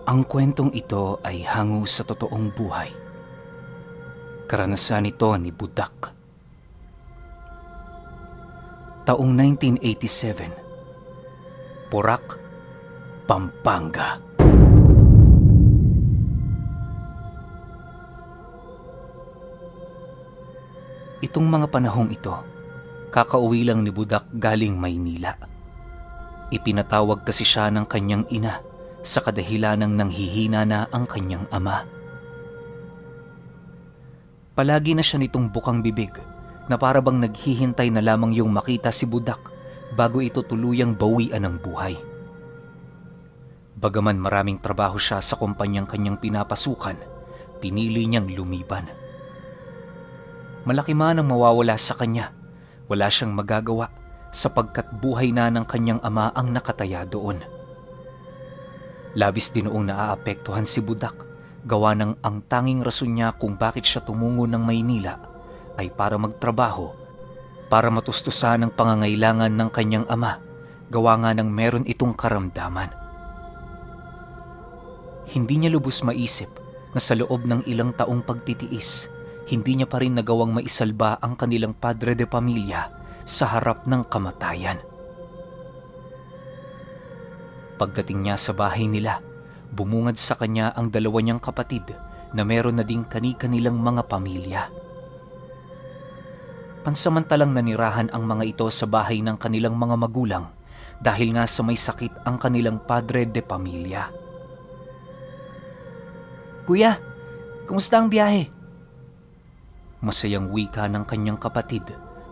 Ang kwentong ito ay hango sa totoong buhay. Karanasan ito ni Budak. Taong 1987, Porac, Pampanga. Itong mga panahong ito, kakauwi lang ni Budak galing Maynila. Ipinatawag kasi siya ng kanyang ina sa kadahilanang nanghihina na ang kanyang ama. Palagi na siya nitong bukang bibig na para bang naghihintay na lamang yung makita si Budak bago ito tuluyang bawian ng buhay. Bagaman maraming trabaho siya sa kumpanyang kanyang pinapasukan, pinili niyang lumiban. Malaki man ang mawawala sa kanya, wala siyang magagawa sapagkat buhay na ng kanyang ama ang nakataya doon. Labis din noong naaapektuhan si Budak, gawa ng ang tanging rason niya kung bakit siya tumungo ng Maynila ay para magtrabaho, para matustusan ang pangangailangan ng kanyang ama, gawa nga ng meron itong karamdaman. Hindi niya lubos maisip na sa loob ng ilang taong pagtitiis, hindi niya pa rin nagawang maisalba ang kanilang padre de pamilya sa harap ng kamatayan. Pagdating niya sa bahay nila, bumungad sa kanya ang dalawa niyang kapatid na meron na ding kani-kanilang mga pamilya. Pansamantalang nanirahan ang mga ito sa bahay ng kanilang mga magulang dahil nga sa may sakit ang kanilang padre de pamilya. "Kuya, kumusta ang biyahe?" Masayang wika ng kanyang kapatid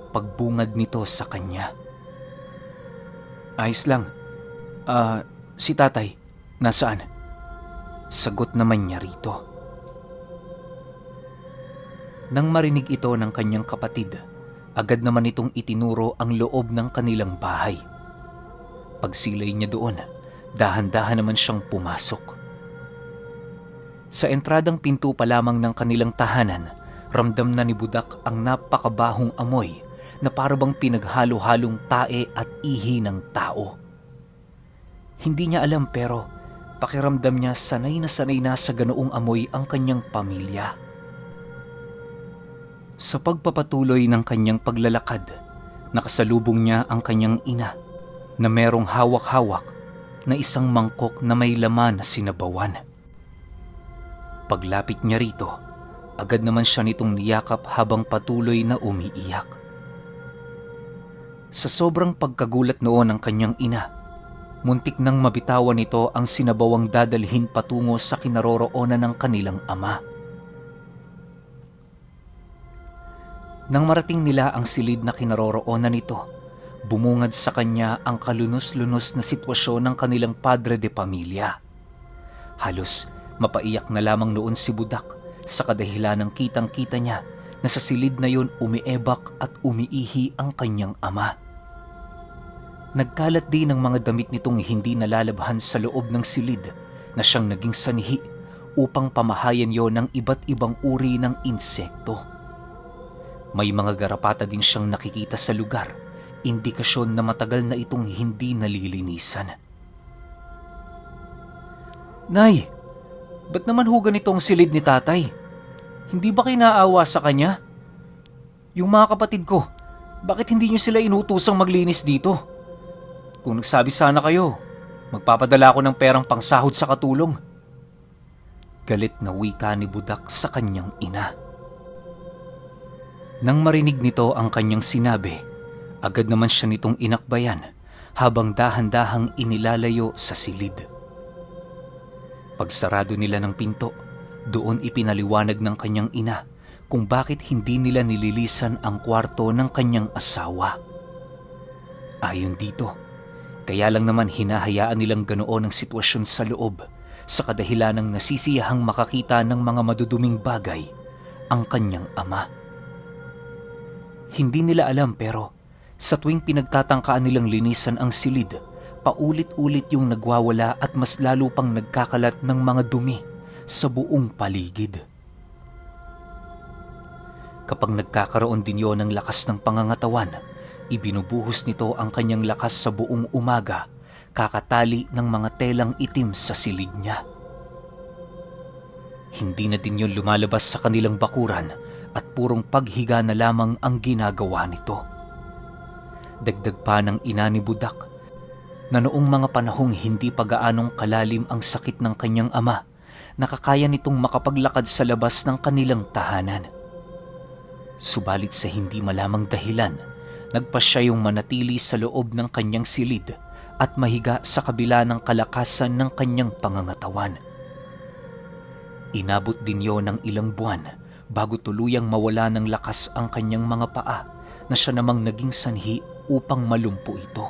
pagbungad nito sa kanya. "Ayos lang. Si tatay, nasaan?" Sagot naman niya rito. Nang marinig ito ng kanyang kapatid, agad naman itong itinuro ang loob ng kanilang bahay. Pagsilay niya doon, dahan-dahan naman siyang pumasok. Sa entradang pinto pa lamang ng kanilang tahanan, ramdam na ni Budak ang napakabahong amoy na parabang pinaghalo-halong tae at ihi ng tao. Hindi niya alam pero pakiramdam niya sanay na sa ganoong amoy ang kanyang pamilya. Sa pagpapatuloy ng kanyang paglalakad, nakasalubong niya ang kanyang ina na merong hawak-hawak na isang mangkok na may laman na sinabawan. Paglapit niya rito, agad naman siya nitong niyakap habang patuloy na umiiyak. Sa sobrang pagkagulat noon ng kanyang ina, muntik nang mabitawan nito ang sinabawang dadalhin patungo sa kinaroroonan ng kanilang ama. Nang marating nila ang silid na kinaroroonan nito, bumungad sa kanya ang kalunos-lunos na sitwasyon ng kanilang padre de pamilya. Halos mapaiyak na lamang noon si Budak sa kadahilan ng kitang-kita niya na sa silid na yun umiebak at umiihi ang kanyang ama. Nagkalat din ang mga damit nitong hindi nalalabhan sa loob ng silid na siyang naging sanhi upang pamahayan yon ng iba't ibang uri ng insekto. May mga garapata din siyang nakikita sa lugar, indikasyon na matagal na itong hindi nalilinisan. "Nay, ba't naman ho ganito ang silid ni tatay? Hindi ba kayo naaawa sa kanya? Yung mga kapatid ko, bakit hindi niyo sila inutosang maglinis dito? Kung nagsabi sana kayo, magpapadala ako ng perang pangsahod sa katulong." Galit na wika ni Budak sa kanyang ina. Nang marinig nito ang kanyang sinabi, agad naman siya nitong inakbayan habang dahan-dahang inilalayo sa silid. Pagsarado nila ng pinto, doon ipinaliwanag ng kanyang ina kung bakit hindi nila nililisan ang kwarto ng kanyang asawa. Ayon dito, kaya lang naman hinahayaan nilang ganoon ang sitwasyon sa loob sa kadahilan ng nasisiyahang makakita ng mga maduduming bagay ang kanyang ama. Hindi nila alam pero sa tuwing pinagtatangkaan nilang linisan ang silid, paulit-ulit yung nagwawala at mas lalo pang nagkakalat ng mga dumi sa buong paligid. Kapag nagkakaroon din yon ng lakas ng pangangatawan, ibinubuhos nito ang kanyang lakas sa buong umaga, kakatali ng mga telang itim sa silid niya. Hindi na din yon lumalabas sa kanilang bakuran at purong paghiga na lamang ang ginagawa nito. Dagdag pa ng ina ni Budak na noong mga panahong hindi pa gaanong kalalim ang sakit ng kanyang ama, nakakaya nitong makapaglakad sa labas ng kanilang tahanan. Subalit sa hindi malamang dahilan, nagpasya yung manatili sa loob ng kanyang silid at mahiga sa kabila ng kalakasan ng kanyang pangangatawan. Inabot din yon ng ilang buwan bago tuluyang mawala ng lakas ang kanyang mga paa na siya namang naging sanhi upang malumpo ito.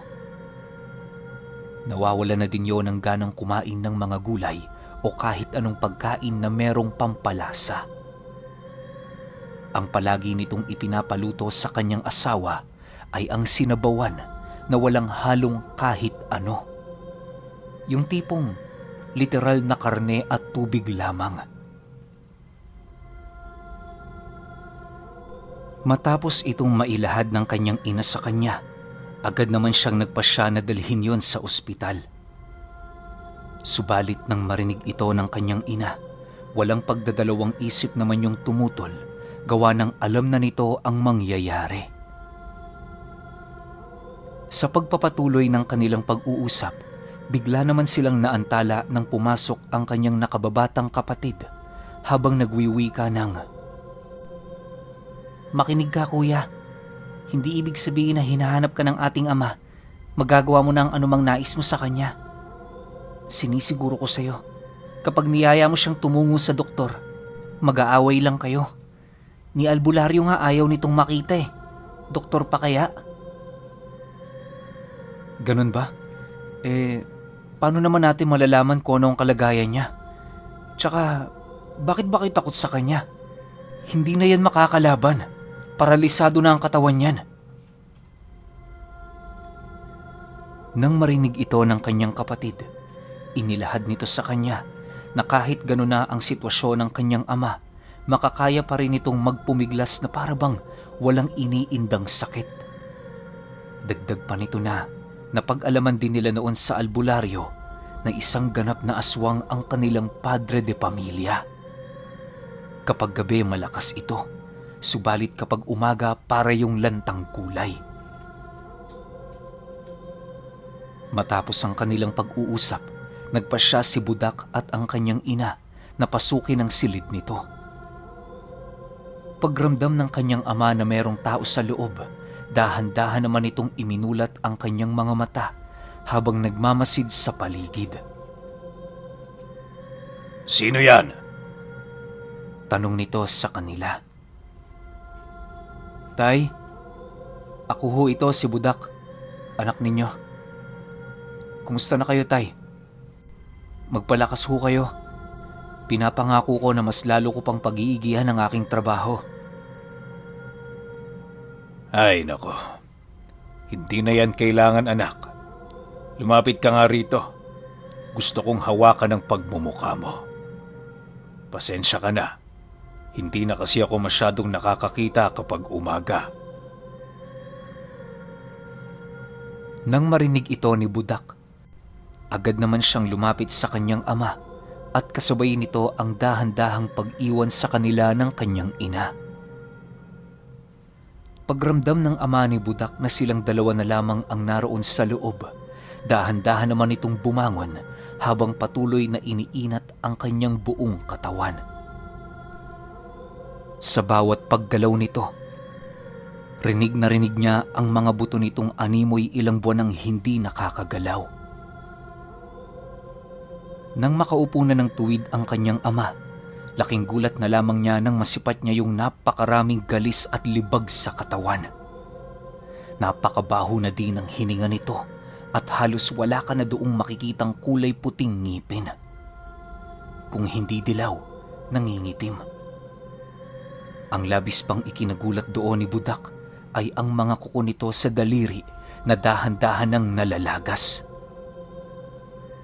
Nawawala na din yon ng ganang kumain ng mga gulay o kahit anong pagkain na merong pampalasa. Ang palagi nitong ipinapaluto sa kanyang asawa ay ang sinabawan na walang halong kahit ano. Yung tipong literal na karne at tubig lamang. Matapos itong mailahad ng kanyang ina sa kanya, agad naman siyang nagpasya na dalhin yon sa ospital. Subalit nang marinig ito ng kanyang ina, walang pagdadalawang isip naman yung tumutol, gawa ng alam na nito ang mangyayari. Sa pagpapatuloy ng kanilang pag-uusap, bigla naman silang naantala nang pumasok ang kanyang nakababatang kapatid habang nagwiwika ng, "Makinig ka, kuya. Hindi ibig sabihin na hinahanap ka ng ating ama. Magagawa mo na ang anumang nais mo sa kanya. Sinisiguro ko sa'yo, kapag niyaya mo siyang tumungo sa doktor, mag-aaway lang kayo. Ni Albularyo nga ayaw nitong makita eh. Doktor pa kaya?" "Ganun ba? Paano naman natin malalaman kung ano ang kalagayan niya? Tsaka, bakit ba kayo takot sa kanya? Hindi na yan makakalaban. Paralisado na ang katawan niyan." Nang marinig ito ng kanyang kapatid, inilahad nito sa kanya na kahit gano'n na ang sitwasyon ng kanyang ama, makakaya pa rin itong magpumiglas na parabang walang iniindang sakit. Dagdag pa nito na napag-alaman din nila noon sa albularyo na isang ganap na aswang ang kanilang padre de pamilya. Kapag gabi malakas ito, subalit kapag umaga para yung lantang kulay. Matapos ang kanilang pag-uusap, nagpasya si Budak at ang kanyang ina na pasukin ang silid nito. Pagramdam ng kanyang ama na merong tao sa loob, dahan-dahan naman itong iminulat ang kanyang mga mata habang nagmamasid sa paligid. "Sino yan?" tanong nito sa kanila. "Tay, ako ho ito si Budak, anak ninyo. Kumusta na kayo, Tay? Magpalakas ho kayo. Pinapangako ko na mas lalo ko pang pag-iigihan ang aking trabaho." "Ay nako, hindi na yan kailangan anak. Lumapit ka nga rito. Gusto kong hawakan ang pagmumukha mo. Pasensya ka na. Hindi na kasi ako masyadong nakakakita kapag umaga." Nang marinig ito ni Budak, agad naman siyang lumapit sa kanyang ama at kasabay nito ang dahan-dahang pag-iwan sa kanila ng kanyang ina. Pagramdam ng ama ni Budak na silang dalawa na lamang ang naroon sa loob, dahan-dahan naman itong bumangon habang patuloy na iniinat ang kanyang buong katawan. Sa bawat paggalaw nito, rinig na rinig niya ang mga buto nitong animoy ilang buwan nang hindi nakakagalaw. Nang makaupo na ng tuwid ang kanyang ama, laking gulat na lamang niya nang masipat niya yung napakaraming galis at libag sa katawan. Napakabaho na din ang hininga nito at halos wala ka na doong makikitang kulay puting ngipin. Kung hindi dilaw, nangingitim. Ang labis pang ikinagulat doon ni Budak ay ang mga kuko nito sa daliri na dahan-dahan ng nalalagas.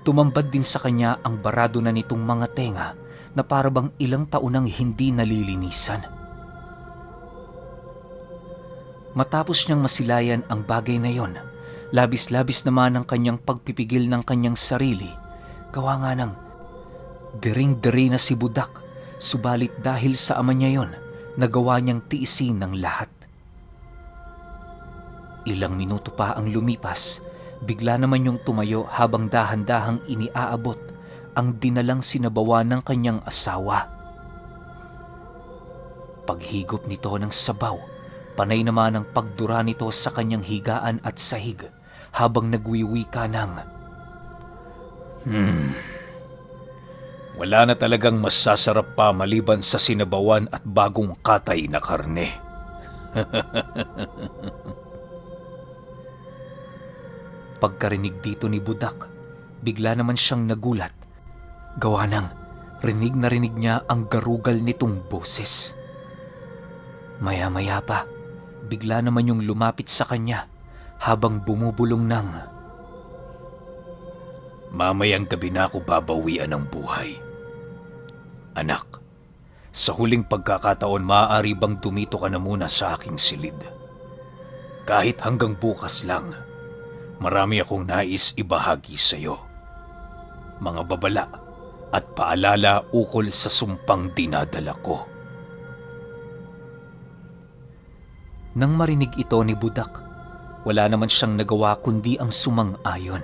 Tumambad din sa kanya ang barado na nitong mga tenga na parabang ilang taon nang hindi nalilinisan. Matapos niyang masilayan ang bagay na yon, labis-labis naman ang kanyang pagpipigil ng kanyang sarili, gawa nga ng dering-deri na si Budak Subalit dahil sa ama niya yon, nagawa niyang tiisin ng lahat. Ilang minuto pa ang lumipas, bigla naman yung tumayo habang dahan-dahang iniaabot ang dinalang sinabawan ng kanyang asawa. Paghigop nito ng sabaw, panay naman ang pagdura nito sa kanyang higaan at sahig habang nagwiwika ng, Wala na talagang masasarap pa maliban sa sinabawan at bagong katay na karne. Pagkarinig dito ni Budak, bigla naman siyang nagulat. Gawa ng rinig na rinig niya ang garugal nitong boses. Maya-maya pa, bigla naman yung lumapit sa kanya habang bumubulong ng, Mamayang gabi na ako babawian ng buhay. Anak, sa huling pagkakataon maaari bang dumito ka na muna sa aking silid? Kahit hanggang bukas lang, marami akong nais ibahagi sa iyo. Mga babala at paalala ukol sa sumpang dinadala ko. Nang marinig ito ni Budak, wala naman siyang nagawa kundi ang sumang-ayon.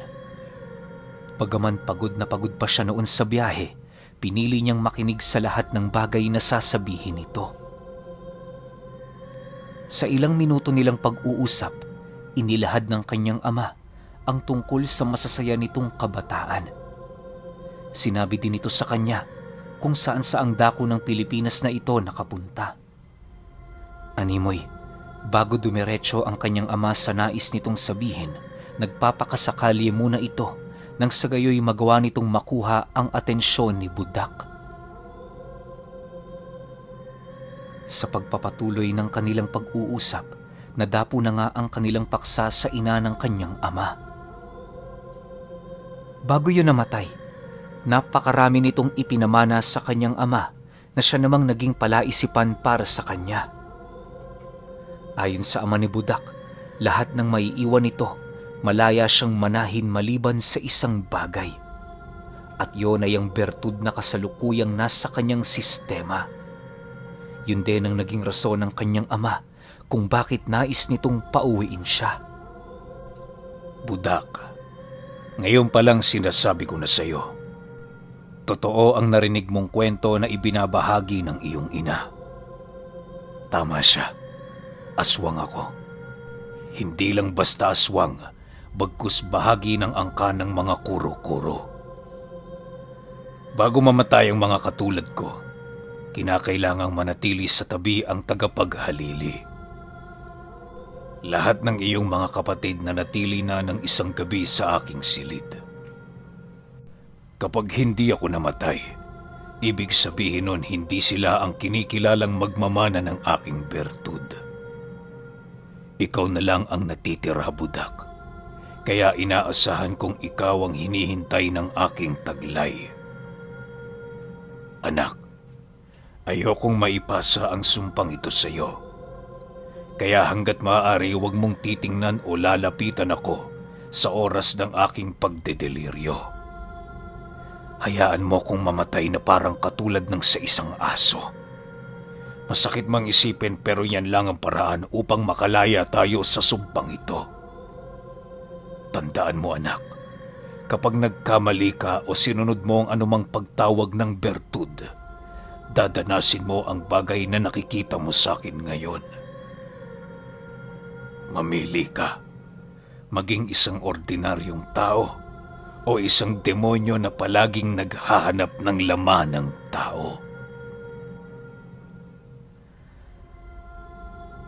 Bagaman pagod na pagod pa siya noon sa biyahe, pinili niyang makinig sa lahat ng bagay na sasabihin nito. Sa ilang minuto nilang pag-uusap, inilahad ng kanyang ama ang tungkol sa masasaya nitong kabataan. Sinabi din ito sa kanya kung saan saang dako ng Pilipinas na ito nakapunta. Animoy, bago dumiretso ang kanyang ama sa nais nitong sabihin, nagpapakasakali muna ito nang sa gayoy magawa nitong makuha ang atensyon ni Budak. Sa pagpapatuloy ng kanilang pag-uusap, nadapo na nga ang kanilang paksa sa ina ng kanyang ama. Bago yun namatay, napakarami nitong ipinamana sa kanyang ama na siya namang naging palaisipan para sa kanya. Ayon sa ama ni Budak, lahat ng maiiwan nito, malaya siyang manahin maliban sa isang bagay. At yun ay ang bertud na kasalukuyang nasa kanyang sistema. Yun din ang naging rason ng kanyang ama kung bakit nais nitong pauwiin siya. Budak, ngayon pa lang sinasabi ko na sa iyo. Totoo ang narinig mong kwento na ibinabahagi ng iyong ina. Tama siya. Aswang ako. Hindi lang basta aswang, bagkus bahagi ng angka ng mga kuro-kuro. Bago mamatay ang mga katulad ko, kinakailangang manatili sa tabi ang tagapaghalili. Lahat ng iyong mga kapatid na natili na ng isang gabi sa aking silid. Kapag hindi ako namatay, ibig sabihin nun hindi sila ang kinikilalang magmamana ng aking bertud. Ikaw na lang ang natitira, Budak. Kaya inaasahan kong ikaw ang hinihintay ng aking taglay. Anak, ayokong maipasa ang sumpang ito sa iyo. Kaya hanggat maaari huwag mong titingnan o lalapitan ako sa oras ng aking pagdedeliryo. Hayaan mo kong mamatay na parang katulad ng sa isang aso. Masakit mang isipin pero yan lang ang paraan upang makalaya tayo sa sumpang ito. Tandaan mo anak, kapag nagkamali ka o sinunod mo ang anumang pagtawag ng bertud, dadanasin mo ang bagay na nakikita mo sa akin ngayon. Mamili ka, maging isang ordinaryong tao o isang demonyo na palaging naghahanap ng laman ng tao.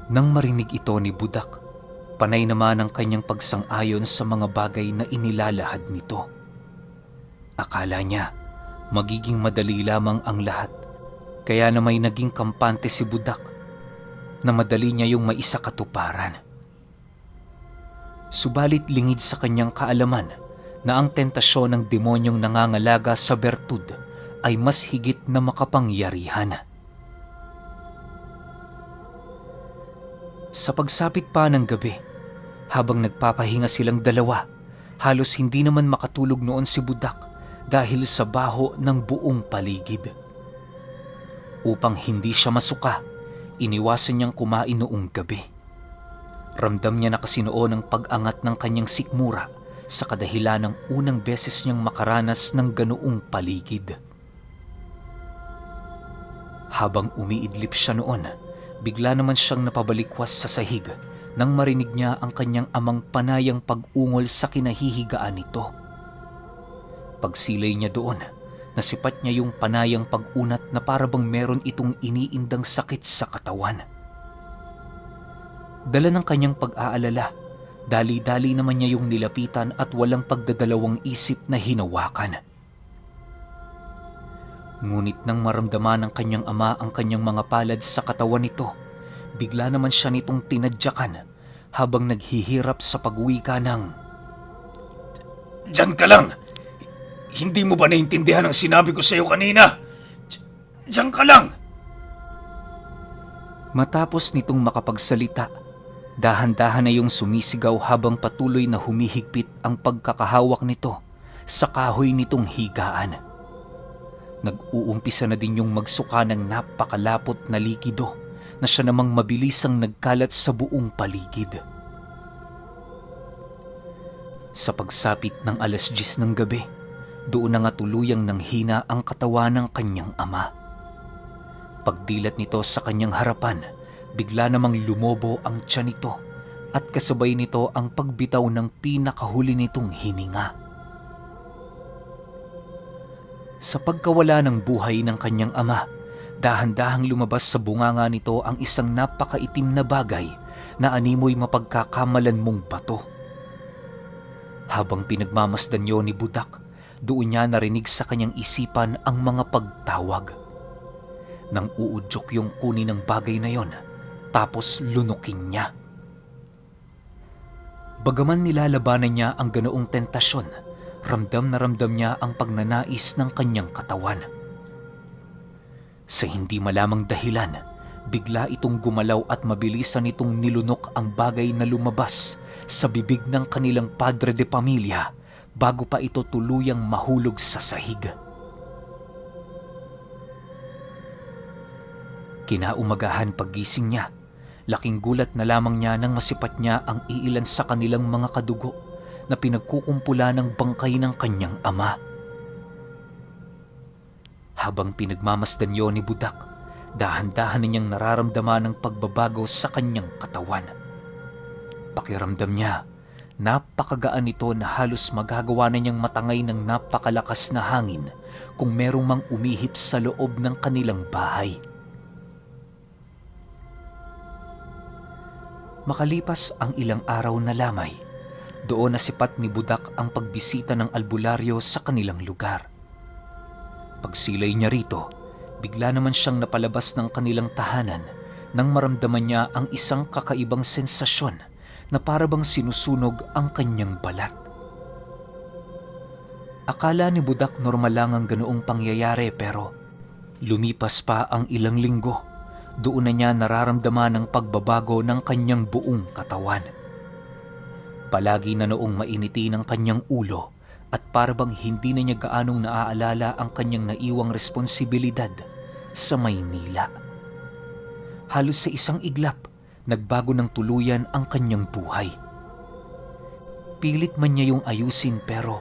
Nang marinig ito ni Budak, panay naman ang kanyang pagsang-ayon sa mga bagay na inilalahad nito. Akala niya, magiging madali lamang ang lahat, kaya na may naging kampante si Budak na madali niya yung maisakatuparan. Subalit lingid sa kanyang kaalaman na ang tentasyon ng demonyong nangangalaga sa bertud ay mas higit na makapangyarihan. Sa pagsapit pa ng gabi, habang nagpapahinga silang dalawa, halos hindi naman makatulog noon si Budak dahil sa baho ng buong paligid. Upang hindi siya masuka, iniwasan niyang kumain noong gabi. Ramdam niya na kasi noon ang pag-angat ng kanyang sikmura sa kadahilan ng unang beses niyang makaranas ng ganoong paligid. Habang umiidlip siya noon, bigla naman siyang napabalikwas sa sahig nang marinig niya ang kanyang amang panayang pag-ungol sa kinahihigaan nito. Pagsilay niya doon, nasipat niya yung panayang pag-unat na parabang meron itong iniindang sakit sa katawan. Dala ng kanyang pag-aalala, dali-dali naman niya yung nilapitan at walang pagdadalawang isip na hinawakan. Ngunit nang maramdaman ng kanyang ama ang kanyang mga palad sa katawan nito, bigla naman siya nitong tinadyakan habang naghihirap sa pagwika ng, Diyan ka lang! Hindi mo ba naintindihan ang sinabi ko sa iyo kanina? Diyan ka lang! Matapos nitong makapagsalita, dahan-dahan na yung sumisigaw habang patuloy na humihigpit ang pagkakahawak nito sa kahoy nitong higaan. Nag-uumpisa na din yung magsuka ng napakalapot na likido na siya namang mabilisang nagkalat sa buong paligid. Sa pagsapit ng 10:00 ng gabi, doon na nga tuluyang nanghina ang katawan ng kanyang ama. Pagdilat nito sa kanyang harapan, bigla namang lumobo ang tiyan nito at kasabay nito ang pagbitaw ng pinakahuli nitong hininga. Sa pagkawala ng buhay ng kanyang ama, dahan-dahang lumabas sa bunganga nito ang isang napakaitim na bagay na animoy mapagkakamalan mong bato. Habang pinagmamasdan niyo ni Budak, doon niya narinig sa kanyang isipan ang mga pagtawag. Nang uudyok yung kunin ng bagay na yon, tapos lunukin niya. Bagaman nilalabanan niya ang ganoong tentasyon, ramdam na ramdam niya ang pagnanais ng kanyang katawan. Sa hindi malamang dahilan, bigla itong gumalaw at mabilisan itong nilunok ang bagay na lumabas sa bibig ng kanilang padre de pamilya bago pa ito tuluyang mahulog sa sahig. Kinaumagahan paggising niya, laking gulat na lamang niya nang masipat niya ang iilan sa kanilang mga kadugo na pinagkukumpula ng bangkay ng kanyang ama. Habang pinagmamasdan yun ni Budak, dahan-dahan niyang nararamdaman ang pagbabago sa kanyang katawan. Pakiramdam niya, napakagaan nito na halos magagawa na niyang matangay ng napakalakas na hangin kung merong mang umihip sa loob ng kanilang bahay. Makalipas ang ilang araw na lamay, doon nasipat ni Budak ang pagbisita ng albularyo sa kanilang lugar. Pagsilay niya rito, bigla naman siyang napalabas ng kanilang tahanan nang maramdaman niya ang isang kakaibang sensasyon na parabang sinusunog ang kanyang balat. Akala ni Budak normal lang ang ganoong pangyayari pero lumipas pa ang ilang linggo, doon na niya nararamdaman ang pagbabago ng kanyang buong katawan. Palagi na noong mainiti ng kanyang ulo at parabang hindi na niya gaanong naaalala ang kanyang naiwang responsibilidad sa Maynila. Halos sa isang iglap, nagbago ng tuluyan ang kanyang buhay. Pilit man niya yung ayusin pero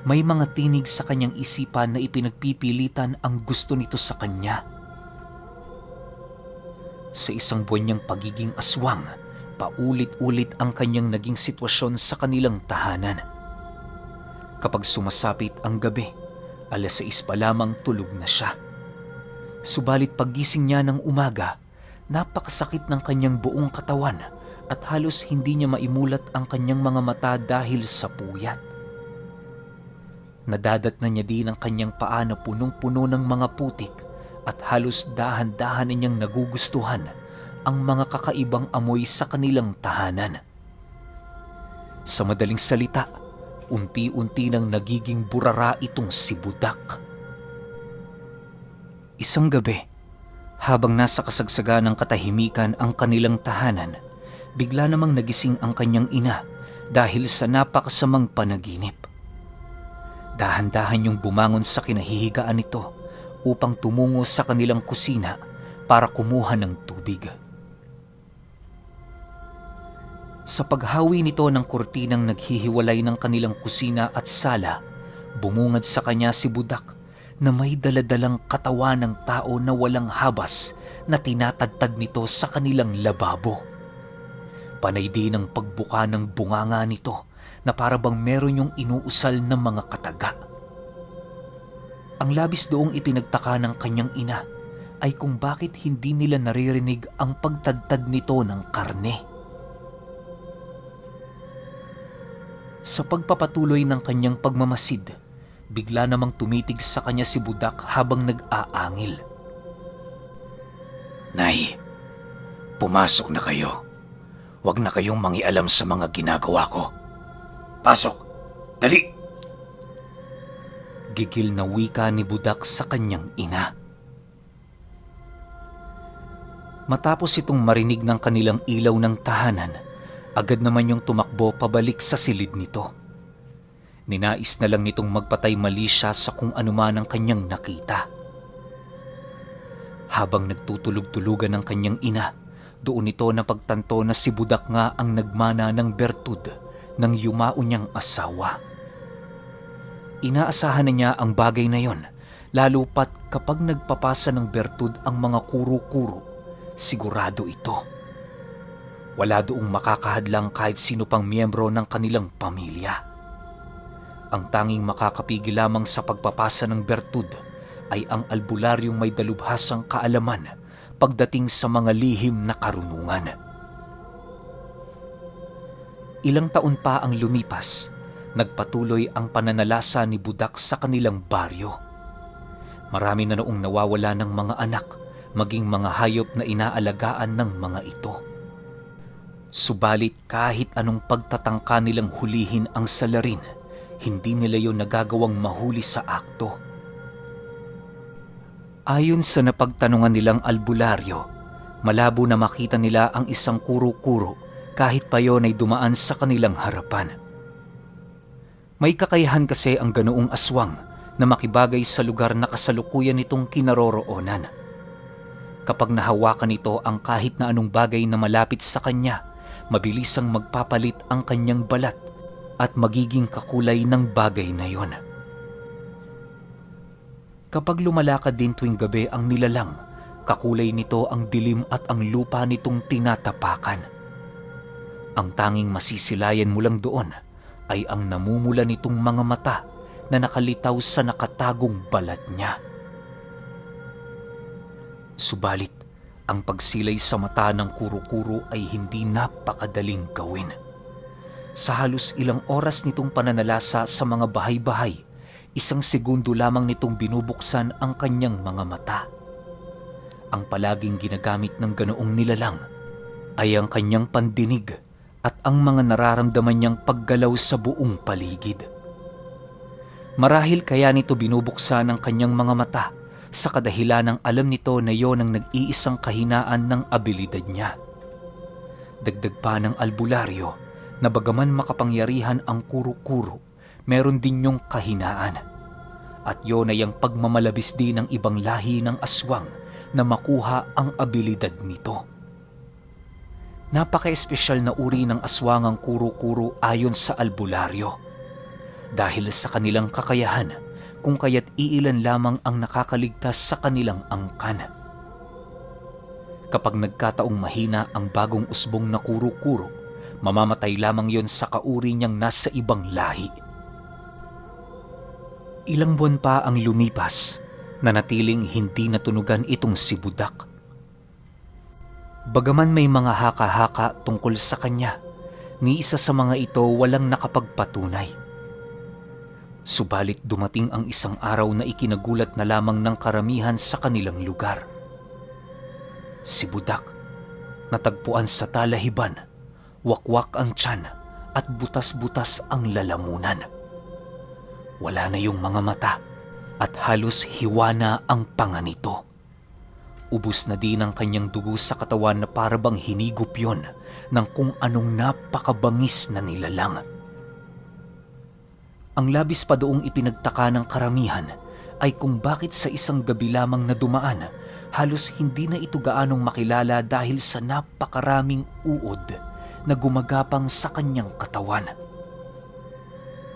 may mga tinig sa kanyang isipan na ipinagpipilitan ang gusto nito sa kanya. Sa isang buwan niyang pagiging aswang, paulit-ulit ang kanyang naging sitwasyon sa kanilang tahanan. Kapag sumasapit ang gabi, 6:00 pa lamang tulog na siya. Subalit paggising niya ng umaga, napakasakit ng kanyang buong katawan at halos hindi niya maimulat ang kanyang mga mata dahil sa puyat. Nadadatnan niya din ang kanyang paa na punong-puno ng mga putik at halos dahan-dahan niyang nagugustuhan ang mga kakaibang amoy sa kanilang tahanan. Sa madaling salita, unti-unti nang nagiging burara itong si Budak. Isang gabi, habang nasa kasagsagan ng katahimikan ang kanilang tahanan, bigla namang nagising ang kanyang ina dahil sa napakasamang panaginip. Dahan-dahan yung bumangon sa kinahihigaan nito upang tumungo sa kanilang kusina para kumuha ng tubig. Sa paghawi nito ng kurtinang naghihiwalay ng kanilang kusina at sala, bumungad sa kanya si Budak na may daladalang katawan ng tao na walang habas na tinatadtad nito sa kanilang lababo. Panay din ang pagbuka ng bunganga nito na para bang meron yung inuusal ng mga kataga. Ang labis doong ipinagtaka ng kanyang ina ay kung bakit hindi nila naririnig ang pagtadtad nito ng karne. Sa pagpapatuloy ng kanyang pagmamasid, bigla namang tumitig sa kanya si Budak habang nag-aangil. Nay, pumasok na kayo. Huwag na kayong mangialam sa mga ginagawa ko. Pasok! Dali! Gigil na wika ni Budak sa kanyang ina. Matapos itong marinig ng kanilang ilaw ng tahanan, agad naman yung tumakbo pabalik sa silid nito. Ninais na lang nitong magpatay mali siya sa kung anuman ang kanyang nakita. Habang nagtutulog-tulugan ng kanyang ina, doon ito napagtanto na si Budak nga ang nagmana ng bertud ng yumao niyang asawa. Inaasahan na niya ang bagay na yon, lalo pat kapag nagpapasa ng bertud ang mga kuro-kuro, sigurado ito. Wala doong makakahadlang kahit sino pang miyembro ng kanilang pamilya. Ang tanging makakapigil lamang sa pagpapasa ng bertud ay ang albularyong may dalubhasang kaalaman pagdating sa mga lihim na karunungan. Ilang taon pa ang lumipas, nagpatuloy ang pananalasa ni Budak sa kanilang baryo. Marami na noong nawawala ng mga anak, maging mga hayop na inaalagaan ng mga ito. Subalit kahit anong pagtatangka nilang hulihin ang salarin, hindi nila yon nagagawang mahuli sa akto. Ayon sa napagtanungan nilang albularyo, malabo na makita nila ang isang kuro-kuro kahit pa yon ay dumaan sa kanilang harapan. May kakayahan kasi ang ganoong aswang na makibagay sa lugar na kasalukuyan nitong kinaroroonan. Kapag nahawakan nito ang kahit na anong bagay na malapit sa kanya, mabilisang magpapalit ang kanyang balat at magiging kakulay ng bagay na yon. Kapag lumalakad din tuwing gabi ang nilalang, kakulay nito ang dilim at ang lupa nitong tinatapakan. Ang tanging masisilayan mo lang doon ay ang namumula nitong mga mata na nakalitaw sa nakatagong balat niya. Subalit, ang pagsilay sa mata ng kuro-kuro ay hindi napakadaling gawin. Sa halos ilang oras nitong pananalasa sa mga bahay-bahay, 1 segundo lamang nitong binubuksan ang kanyang mga mata. Ang palaging ginagamit ng ganoong nilalang ay ang kanyang pandinig at ang mga nararamdaman niyang paggalaw sa buong paligid. Marahil kaya nito binubuksan ang kanyang mga mata sa kadahilan ng alam nito na yon ang nag-iisang kahinaan ng abilidad niya. Dagdag pa ng albularyo na bagaman makapangyarihan ang kuro-kuro, meron din yung kahinaan. At yon ay ang pagmamalabis din ng ibang lahi ng aswang na makuha ang abilidad nito. Napaka-espesyal na uri ng aswang ang kuro-kuro ayon sa albularyo. Dahil sa kanilang kakayahan, kung kaya't iilan lamang ang nakakaligtas sa kanilang angkan. Kapag nagkataong mahina ang bagong usbong na kuro-kuro, mamamatay lamang yon sa kauri niyang nasa ibang lahi. Ilang buwan pa ang lumipas, nanatiling hindi natunugan itong si Budak. Bagaman may mga haka-haka tungkol sa kanya, ni isa sa mga ito walang nakapagpatunay. Subalit dumating ang isang araw na ikinagulat na lamang ng karamihan sa kanilang lugar. Si Budak, natagpuan sa talahiban, wakwak ang tiyan at butas-butas ang lalamunan. Wala na yung mga mata at halos hiwa na ang panga nito. Ubus na din ang kanyang dugo sa katawan na parabang hinigop yon ng kung anong napakabangis na nilalang. Ang labis pa doong ipinagtaka ng karamihan ay kung bakit sa isang gabi lamang na dumaan, halos hindi na ito gaanong makilala dahil sa napakaraming uod na gumagapang sa kanyang katawan.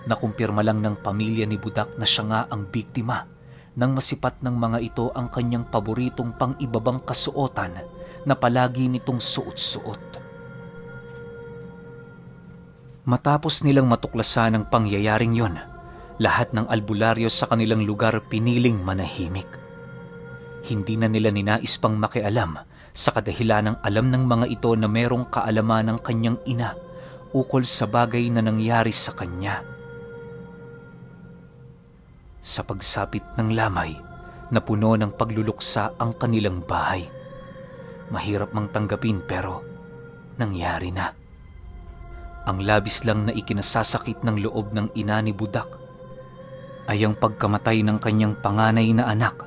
Nakumpirma lang ng pamilya ni Budak na siya nga ang biktima nang masipat ng mga ito ang kanyang paboritong pang-ibabang kasuotan na palagi nitong suot-suot. Matapos nilang matuklasan ang pangyayaring yon, lahat ng albularyo sa kanilang lugar piniling manahimik. Hindi na nila ninais pang makialam sa kadahilanang alam ng mga ito na merong kaalaman ng kanyang ina ukol sa bagay na nangyari sa kanya. Sa pagsapit ng lamay, napuno ng pagluluksa ang kanilang bahay. Mahirap mang tanggapin pero nangyari na. Ang labis lang na ikinasasakit ng loob ng ina ni Budak ay ang pagkamatay ng kanyang panganay na anak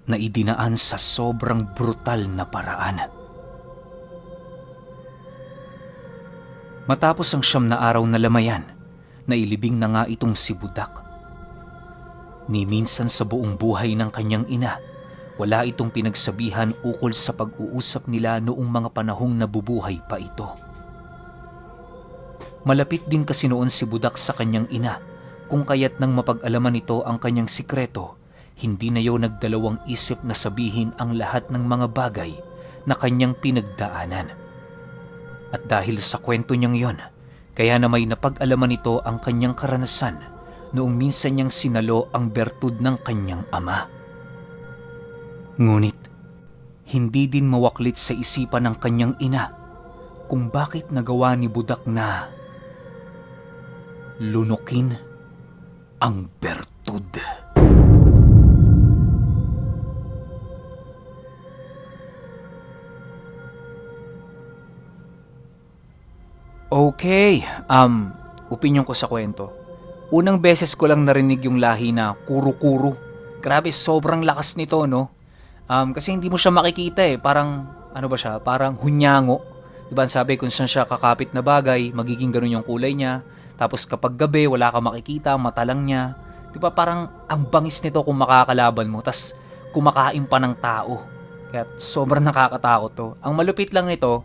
na idinaan sa sobrang brutal na paraan. Matapos ang 9 na araw na lamayan, nailibing na nga itong si Budak. Ni minsan sa buong buhay ng kanyang ina, wala itong pinagsabihan ukol sa pag-uusap nila noong mga panahong nabubuhay pa ito. Malapit din kasi noon si Budak sa kanyang ina, kung kaya't nang mapag-alaman nito ang kanyang sikreto, hindi na yun nagdalawang isip na sabihin ang lahat ng mga bagay na kanyang pinagdaanan. At dahil sa kwento niyang yon, kaya na may napag-alaman nito ang kanyang karanasan noong minsan niyang sinalo ang bertud ng kanyang ama. Ngunit, hindi din mawaklit sa isipan ng kanyang ina kung bakit nagawa ni Budak na lunukin ang bertud. Okay, opinyon ko sa kwento. Unang beses ko lang narinig yung lahi na kuro-kuro. Grabe, sobrang lakas nito, no? Kasi hindi mo siya makikita eh. Parang, ano ba siya? Parang hunyango. Diba sabi kung saan siya kakapit na bagay, magiging ganun yung kulay niya. Tapos kapag gabi, wala ka makikita, mata lang niya. Diba parang ang bangis nito kung makakalaban mo. Tas kumakain pa ng tao. Kaya sobrang nakakatakot to. Ang malupit lang nito,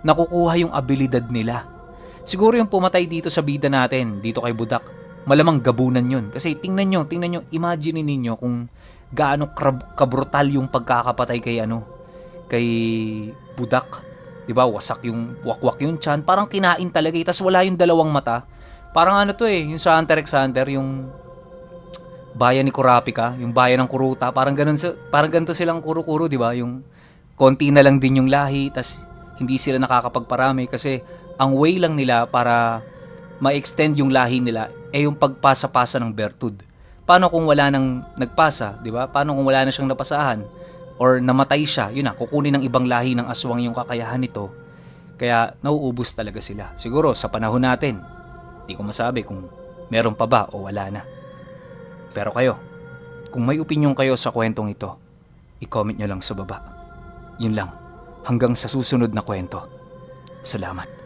nakukuha yung abilidad nila. Siguro yung pumatay dito sa bida natin, dito kay Budak, malamang gabunan yun. Kasi tingnan nyo, imagine ninyo kung gaano kabrutal yung pagkakapatay kay Budak. Diba, wasak yung wakwak yung tiyan, parang kinain talaga eh. Tas wala yung dalawang mata. Parang ano to eh, yung sa Hunter x Hunter, yung bayan ni Kurapika, yung bayan ng Kuruta, parang ganito silang kuro-kuro, diba? Yung konti na lang din yung lahi, tas hindi sila nakakapagparami kasi ang way lang nila para ma-extend yung lahi nila ay yung pagpasa-pasa ng bertud. Paano kung wala nang nagpasa, di ba? Paano kung wala na siyang napasahan or namatay siya? Yun na, kukunin ng ibang lahi ng aswang yung kakayahan nito. Kaya nauubos talaga sila. Siguro sa panahon natin, di ko masabi kung meron pa ba o wala na. Pero kayo, kung may opinion kayo sa kwentong ito, i-comment nyo lang sa baba. Yun lang. Hanggang sa susunod na kwento. Salamat.